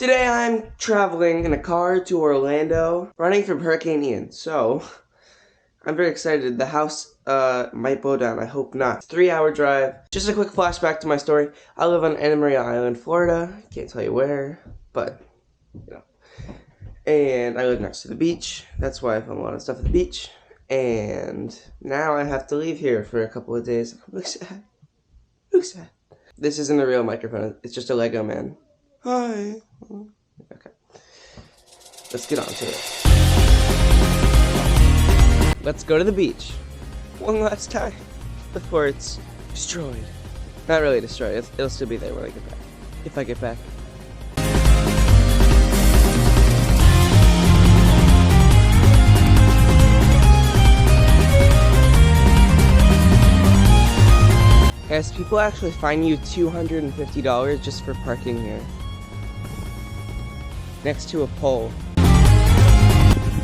Today I'm traveling in a car to Orlando, running from Hurricane Ian. So, I'm very excited. The house might blow down. I hope not. It's a 3-hour drive. Just a quick flashback to my story. I live on Anna Maria Island, Florida. Can't tell you where, but, you know. And I live next to the beach. That's why I film a lot of stuff at the beach. And now I have to leave here for a couple of days. I'm really sad. Really sad. This isn't a real microphone. It's just a Lego man. Hi. Okay. Let's get on to it. Let's go to the beach. One last time. Before it's destroyed. Not really destroyed. It'll still be there when I get back. If I get back. Guys, people actually fine you $250 just for parking here. Next to a pole.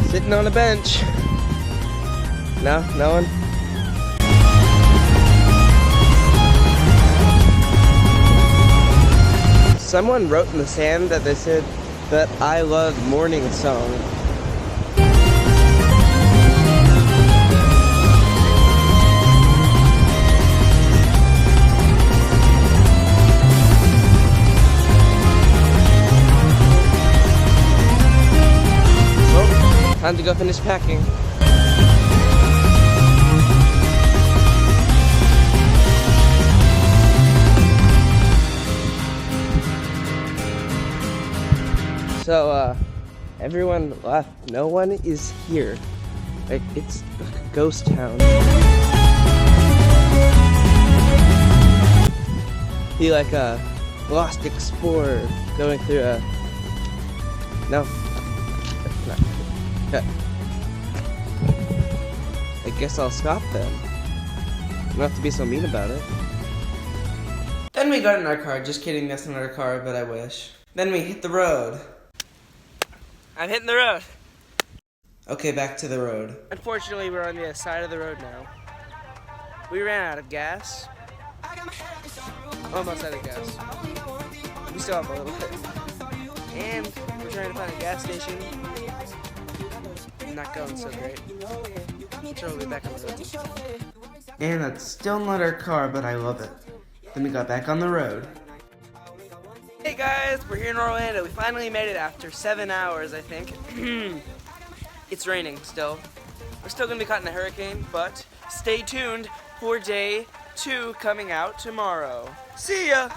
Sitting on a bench. No? No one? Someone wrote in the sand that they said that I love morning song. Time to go finish packing. So, everyone left. No one is here. Like, it's like a ghost town. Be like a lost explorer going through a... No. That's not. I guess I'll stop then. You don't have to be so mean about it. Then we got in our car. Just kidding, that's not our car, but I wish. Then we hit the road. I'm hitting the road. Okay, back to the road. Unfortunately, we're on the side of the road now. We ran out of gas. Almost out of gas. We still have a little bit. And we're trying to find a gas station. Not going so great. I'm sure we'll be back on the road. And that's still not our car, but I love it. Then we got back on the road. Hey guys, we're here in Orlando. We finally made it after 7 hours, I think. It's raining still. We're still gonna be caught in a hurricane, but stay tuned for day 2 coming out tomorrow. See ya!